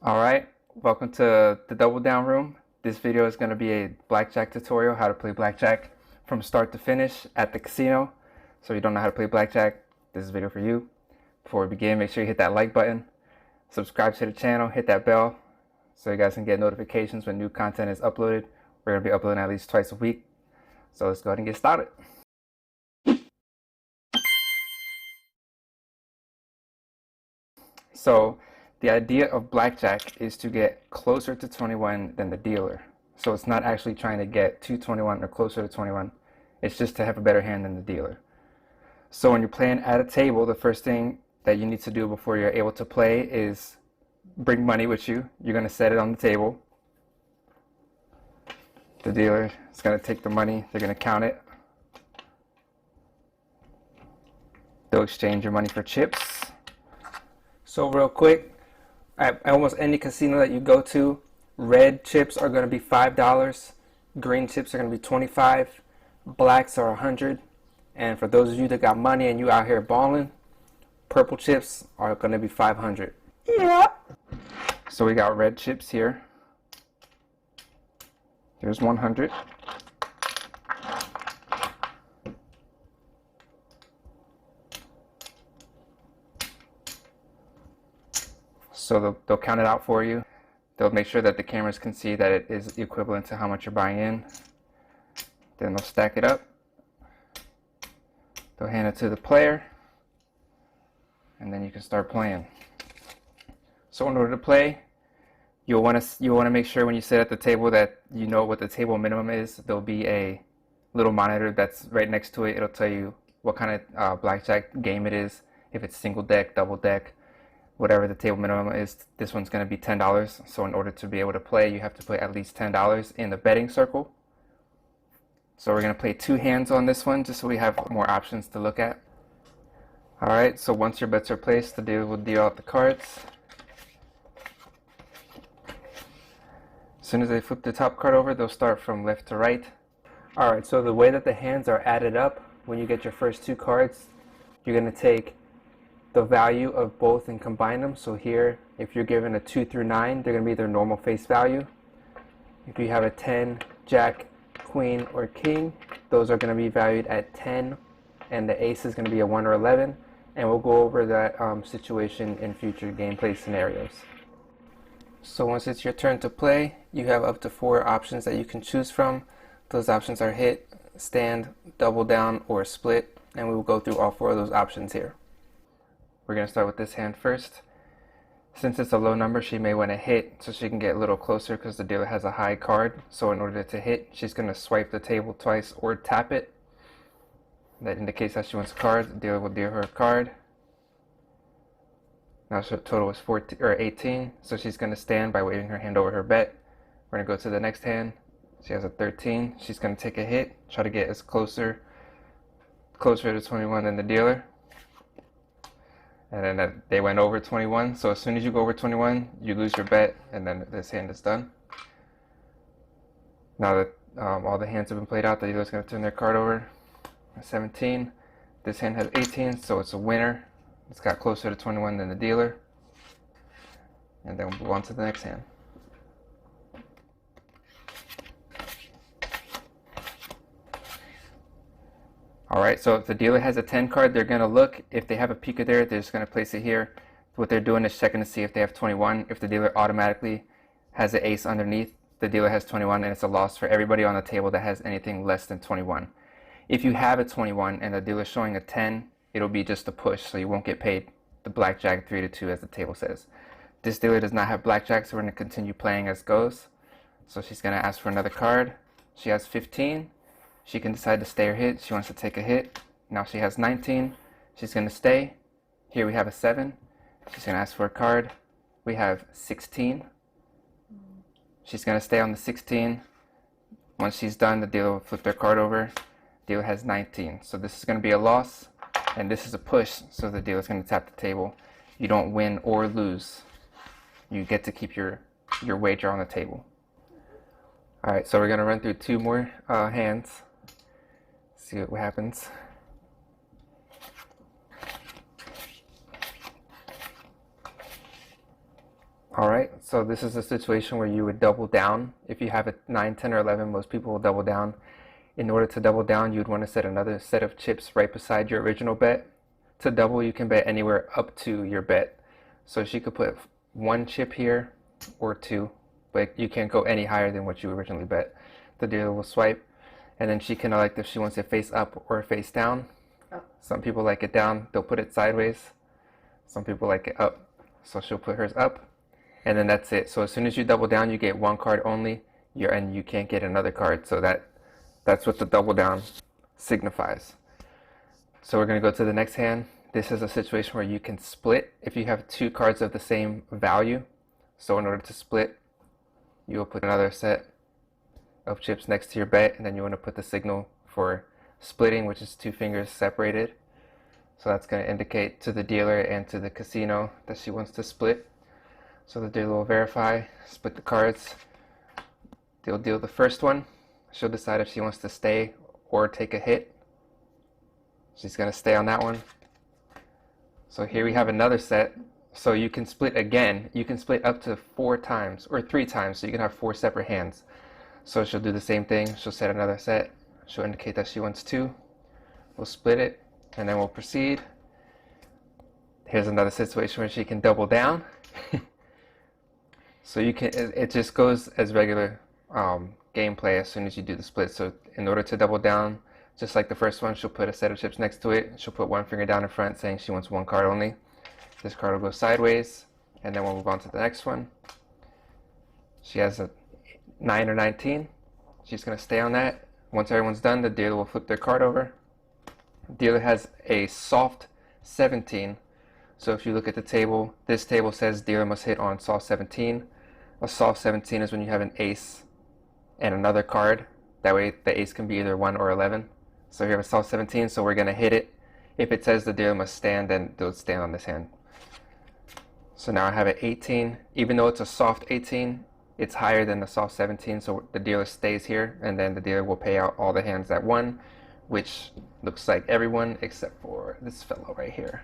Alright, welcome to the Double Down room. This video is going to be a blackjack tutorial, how to play blackjack from start to finish at the casino. So if you don't know how to play blackjack, this is a video for you. Before we begin, make sure you hit that like button, subscribe to the channel, hit that bell so you guys can get notifications when new content is uploaded. We're going to be uploading at least twice a week. So let's go ahead and get started. So the idea of blackjack is to get closer to 21 than the dealer. So it's not actually trying to get to 21 or closer to 21. It's just to have a better hand than the dealer. So when you're playing at a table, the first thing that you need to do before you're able to play is bring money with you. You're going to set it on the table. The dealer is going to take the money. They're going to count it. They'll exchange your money for chips. So real quick, at almost any casino that you go to, red chips are going to be $5, green chips are going to be $25, blacks are $100, and for those of you that got money and you out here balling, purple chips are going to be $500. Yeah. So we got red chips here. Here's 100. So they'll count it out for you. They'll make sure that the cameras can see that it is equivalent to how much you're buying in. Then they'll stack it up. They'll hand it to the player. And then you can start playing. So in order to play, you'll want to make sure when you sit at the table that you know what the table minimum is. There'll be a little monitor that's right next to it. It'll tell you what kind of blackjack game it is. If it's single deck, double deck, whatever the table minimum is. This one's going to be $10. So in order to be able to play, you have to put at least $10 in the betting circle. So we're going to play 2 hands on this one just so we have more options to look at. Alright, so once your bets are placed, the dealer will deal out the cards. As soon as they flip the top card over, they'll start from left to right. Alright, so the way that the hands are added up, when you get your first 2 cards, you're going to take the value of both and combine them. So here, if you're given a 2 through 9, they're going to be their normal face value. If you have a 10, jack, queen, or king, those are going to be valued at 10, and the ace is going to be a 1 or 11, and we'll go over that situation in future gameplay scenarios. So once it's your turn to play, you have up to 4 options that you can choose from. Those options are hit, stand, double down, or split, and we will go through all 4 of those options here. We're going to start with this hand first. Since it's a low number, she may want to hit so she can get a little closer because the dealer has a high card. So in order to hit, she's going to swipe the table twice or tap it. That indicates that she wants a card. The dealer will deal her a card. Now her total is 14 or 18, so she's going to stand by waving her hand over her bet. We're going to go to the next hand. She has a 13. She's going to take a hit, try to get as closer to 21 than the dealer. And then they went over 21. So as soon as you go over 21, you lose your bet, and then this hand is done. Now that all the hands have been played out, the dealer's going to turn their card over. 17. This hand has 18, so it's a winner. It's got closer to 21 than the dealer. And then we'll move on to the next hand. Alright, so if the dealer has a 10 card, they're going to look. If they have a pica there, they're just going to place it here. What they're doing is checking to see if they have 21. If the dealer automatically has an ace underneath, the dealer has 21, and it's a loss for everybody on the table that has anything less than 21. If you have a 21 and the dealer's showing a 10, it'll be just a push, so you won't get paid the blackjack 3-2 as the table says. This dealer does not have blackjack, so we're going to continue playing as goes. So she's going to ask for another card. She has 15. She can decide to stay or hit. She wants to take a hit. Now she has 19. She's going to stay. Here we have a 7. She's going to ask for a card. We have 16. She's going to stay on the 16. Once she's done, the dealer will flip their card over. Dealer has 19. So this is going to be a loss, and this is a push, so the dealer's going to tap the table. You don't win or lose. You get to keep your wager on the table. Alright, so we're going to run through 2 more hands. See what happens. All right, so this is a situation where you would double down. If you have a 9, 10, or 11, most people will double down. In order to double down, you'd want to set another set of chips right beside your original bet. To double, you can bet anywhere up to your bet. So she could put 1 chip here or 2, but you can't go any higher than what you originally bet. The dealer will swipe, and then she can elect if she wants it face up or face down. Some people like it down, they'll put it sideways. Some people like it up, so she'll put hers up. And then that's it. So as soon as you double down, you get 1 card only, and you can't get another card. So that's what the double down signifies. So we're going to go to the next hand. This is a situation where you can split if you have 2 cards of the same value. So in order to split, you will put another set of chips next to your bet, and then you want to put the signal for splitting, which is 2 fingers separated. So that's going to indicate to the dealer and to the casino that she wants to split. So the dealer will verify, split the cards. They'll deal the first one. She'll decide if she wants to stay or take a hit. She's going to stay on that one. So here we have another set. So you can split again. You can split up to 4 times or 3 times. So you can have 4 separate hands. So she'll do the same thing. She'll set another set. She'll indicate that she wants 2. We'll split it and then we'll proceed. Here's another situation where she can double down. So you can, it just goes as regular gameplay as soon as you do the split. So in order to double down, just like the first one, she'll put a set of chips next to it. She'll put 1 finger down in front saying she wants 1 card only. This card will go sideways, and then we'll move on to the next one. She has a 9 or 19. She's going to stay on that. Once everyone's done, the dealer will flip their card over. The dealer has a soft 17. So if you look at the table, this table says dealer must hit on soft 17. A soft 17 is when you have an ace and another card. That way the ace can be either 1 or 11. So you have a soft 17, so we're going to hit it. If it says the dealer must stand, then they'll stand on this hand. So now I have an 18. Even though it's a soft 18, it's higher than the soft 17, so the dealer stays here, and then the dealer will pay out all the hands that won, which looks like everyone except for this fellow right here.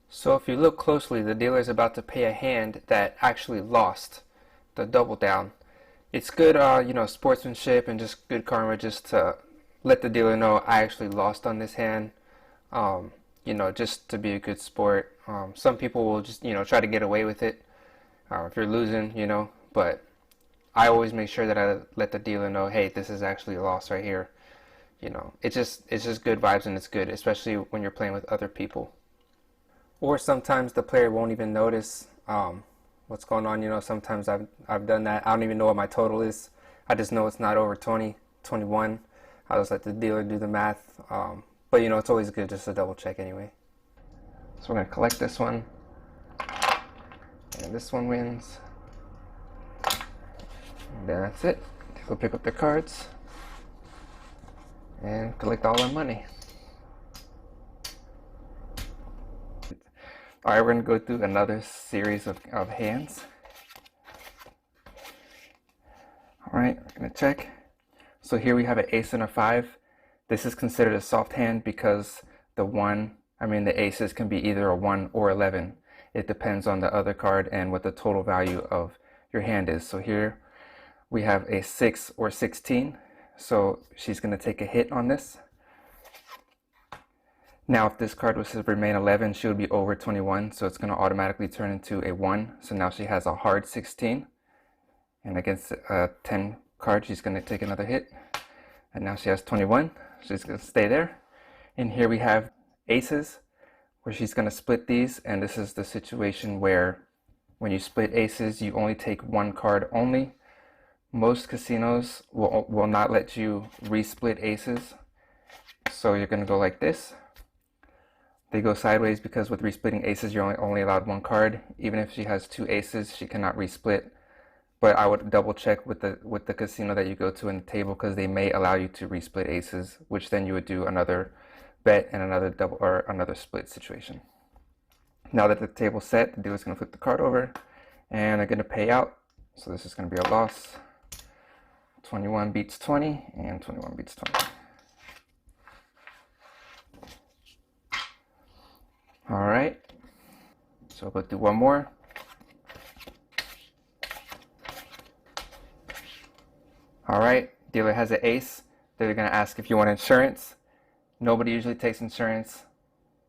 So if you look closely, the dealer is about to pay a hand that actually lost the double down. It's good, sportsmanship and just good karma just to let the dealer know I actually lost on this hand. Just to be a good sport. Some people will just, try to get away with it if you're losing, but I always make sure that I let the dealer know, hey, this is actually a loss right here. It's just good vibes, and it's good, especially when you're playing with other people. Or sometimes the player won't even notice what's going on. Sometimes I've done that. I don't even know what my total is. I just know it's not over 20, 21. I'll just let the dealer do the math. But it's always good just to double check anyway. So we're going to collect this one. And this one wins. And then that's it. We'll pick up their cards and collect all our money. Alright, we're going to go through another series of hands. Alright, we're going to check. So here we have an ace and a 5. This is considered a soft hand because the aces can be either a 1 or 11. It depends on the other card and what the total value of your hand is. So here we have a 6 or 16. So she's going to take a hit on this. Now if this card was to remain 11, she would be over 21. So it's going to automatically turn into a 1. So now she has a hard 16. And against a 10 card, she's going to take another hit. And now she has 21. She's going to stay there. And here we have aces, where she's going to split these. And this is the situation where when you split aces, you only take 1 card only. Most casinos will not let you resplit aces. So you're going to go like this. They go sideways because with resplitting aces, you're only allowed 1 card. Even if she has 2 aces, she cannot resplit. But I would double check with the casino that you go to in the table, because they may allow you to resplit aces, which then you would do another bet and another double or another split situation. Now that the table's set, the dealer's going to flip the card over and they're going to pay out. So this is going to be a loss. 21 beats 20 and 21 beats 20. All right, so we'll go through one more. All right, dealer has an ace. They're going to ask if you want insurance. Nobody usually takes insurance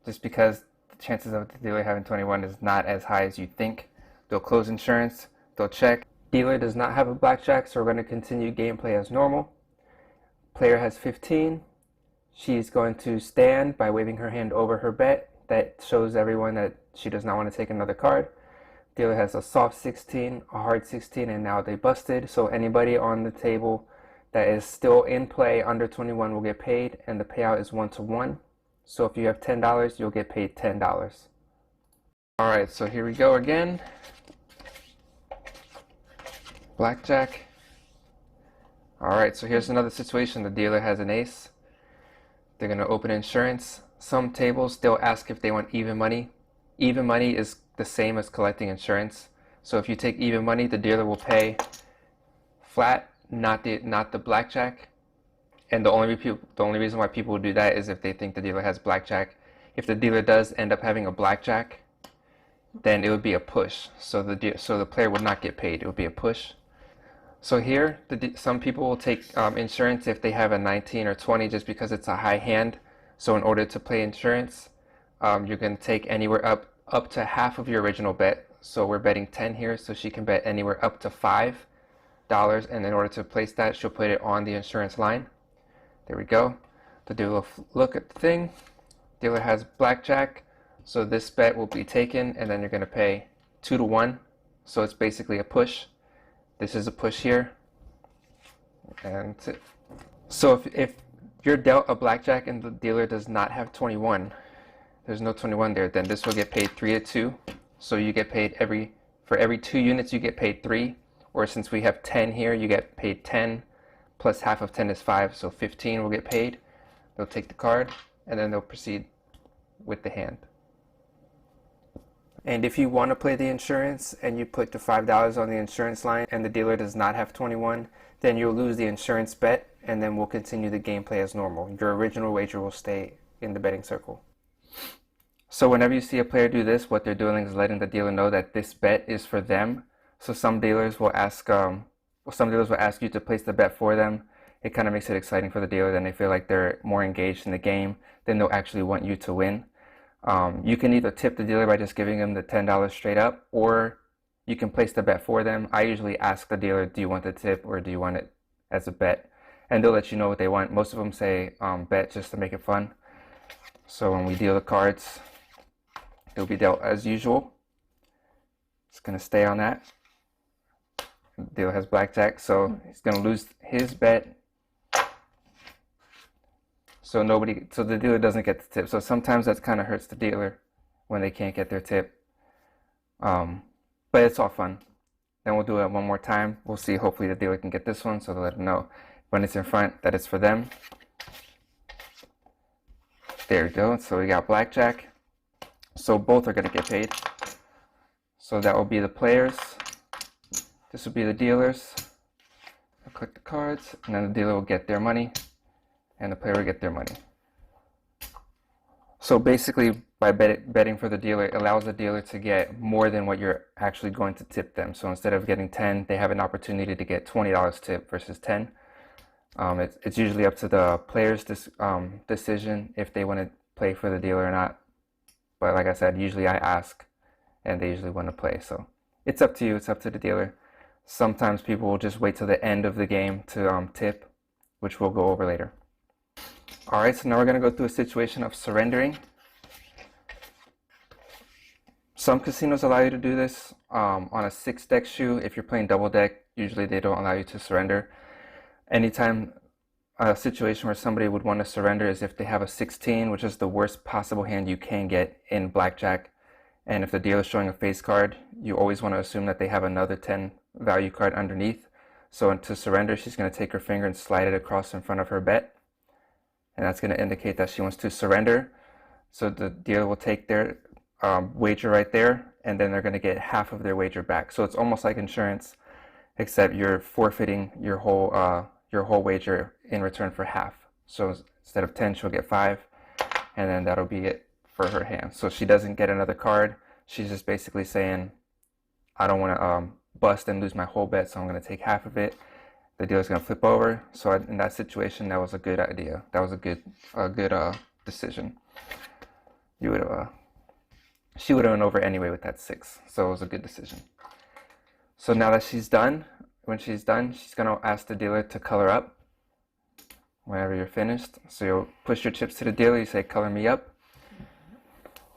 just because the chances of the dealer having 21 is not as high as you think. They'll close insurance, they'll check. Dealer does not have a blackjack, so we're going to continue gameplay as normal. Player has 15. She's going to stand by waving her hand over her bet. That shows everyone that she does not want to take another card. Dealer has a soft 16, a hard 16, and now they busted. So anybody on the table that is still in play under 21 will get paid, and the payout is 1-to-1. So if you have $10, you'll get paid $10. All right, so here we go again. Blackjack. All right, so here's another situation. The dealer has an ace. They're going to open insurance. Some tables, they'll ask if they want even money. Even money is the same as collecting insurance. So if you take even money, the dealer will pay flat, not the blackjack. And the only reason why people will do that is if they think the dealer has blackjack. If the dealer does end up having a blackjack, then it would be a push. So the player would not get paid. It would be a push. So here, some people will take insurance if they have a 19 or 20 just because it's a high hand. So in order to play insurance, you're going to take anywhere up to half of your original bet. So we're betting 10 here, so she can bet anywhere up to $5. And in order to place that, she'll put it on the insurance line. There we go. The dealer will look at the thing. Dealer has blackjack, so this bet will be taken, and then you're going to pay 2-to-1. So it's basically a push. This is a push here, and that's it. So if you're dealt a blackjack and the dealer does not have 21, there's no 21 there, then this will get paid 3-to-2. So you get paid for every 2 units you get paid 3, or since we have 10 here, you get paid 10 plus half of 10 is 5, so 15 will get paid. They'll take the card and then they'll proceed with the hand. And if you want to play the insurance and you put the $5 on the insurance line and the dealer does not have 21, then you'll lose the insurance bet, and then we'll continue the gameplay as normal. Your original wager will stay in the betting circle. So whenever you see a player do this, what they're doing is letting the dealer know that this bet is for them. So some dealers will ask you to place the bet for them. It kind of makes it exciting for the dealer. Then they feel like they're more engaged in the game. Then they'll actually want you to win. You can either tip the dealer by just giving them the $10 straight up, or you can place the bet for them. I usually ask the dealer, do you want the tip or do you want it as a bet? And they'll let you know what they want. Most of them say bet just to make it fun. So when we deal the cards, they'll be dealt as usual. It's going to stay on that. The dealer has blackjack, so he's going to lose his bet. So the dealer doesn't get the tip. So sometimes that kind of hurts the dealer when they can't get their tip. But it's all fun. Then we'll do it one more time. We'll see. Hopefully the dealer can get this one, so they'll let them know when it's in front that it's for them. There we go. So we got blackjack. So both are going to get paid. So that will be the players. This will be the dealers. I'll click the cards, and then the dealer will get their money, and the player will get their money. So basically, by betting for the dealer, it allows the dealer to get more than what you're actually going to tip them. So instead of getting 10, they have an opportunity to get $20 tip versus 10. It's usually up to the player's decision if they want to play for the dealer or not. But like I said, usually I ask, and they usually want to play. So it's up to you. It's up to the dealer. Sometimes people will just wait till the end of the game to tip, which we'll go over later. Alright, so now we're going to go through a situation of surrendering. Some casinos allow you to do this on a 6-deck shoe. If you're playing double deck, usually they don't allow you to surrender. Anytime a situation where somebody would want to surrender is if they have a 16, which is the worst possible hand you can get in blackjack. And if the dealer is showing a face card, you always want to assume that they have another 10 value card underneath. So to surrender, she's going to take her finger and slide it across in front of her bet. And that's going to indicate that she wants to surrender. So the dealer will take their wager right there, and then they're going to get half of their wager back. So it's almost like insurance, except you're forfeiting your whole wager in return for half. So instead of 10, she'll get 5, and then that'll be it for her hand. So she doesn't get another card. She's just basically saying, I don't want to bust and lose my whole bet, so I'm going to take half of it. the dealer's going to flip over. So in that situation, that was a good idea. That was a good decision. You would have she would have went over anyway with that 6, so it was a good decision. So now that she's done, when she's done, she's going to ask the dealer to color up whenever you're finished. So you'll push your chips to the dealer, you say color me up.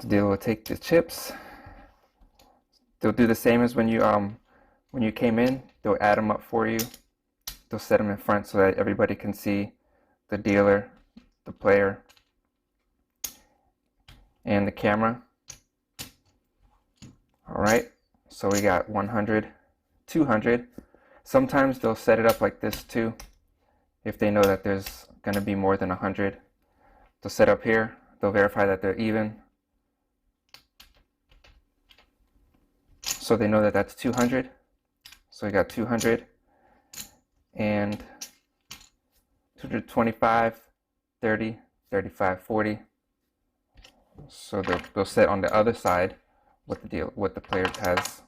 The dealer will take the chips. They'll do the same as when you came in. They'll add them up for you. They'll set them in front so that everybody can see the dealer, the player, and the camera. Alright, so we got 100, 200. Sometimes they'll set it up like this too. If they know that there's going to be more than 100, they'll set up here. They'll verify that they're even. So they know that that's 200. So we got 200 and 225, 30, 35, 40. So they'll set on the other side what the player has.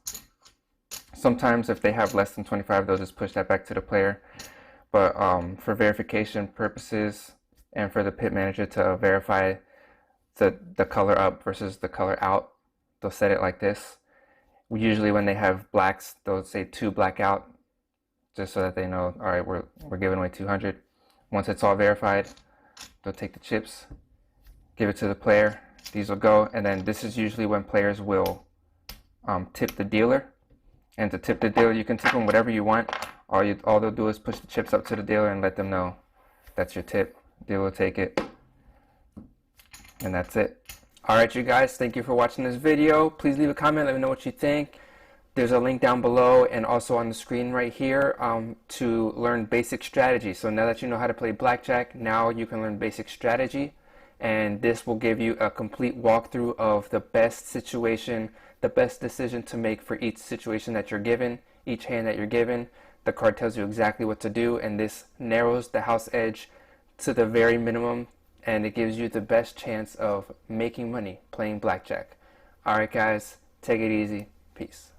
Sometimes if they have less than 25, they'll just push that back to the player. But for verification purposes and for the pit manager to verify the color up versus the color out, they'll set it like this. Usually when they have blacks, they'll say 2 black out, just so that they know, all right, we're giving away 200. Once it's all verified, they'll take the chips, give it to the player. These will go, and then this is usually when players will tip the dealer. And to tip the dealer, you can tip them whatever you want. All they'll do is push the chips up to the dealer and let them know that's your tip. Dealer will take it, and that's it. Alright, you guys, thank you for watching this video. Please leave a comment, let me know what you think. There's a link down below and also on the screen right here to learn basic strategy. So now that you know how to play blackjack, now you can learn basic strategy. And this will give you a complete walkthrough of the best situation, the best decision to make for each situation that you're given, each hand that you're given. The card tells you exactly what to do, and this narrows the house edge to the very minimum, and it gives you the best chance of making money playing blackjack. Alright guys, take it easy. Peace.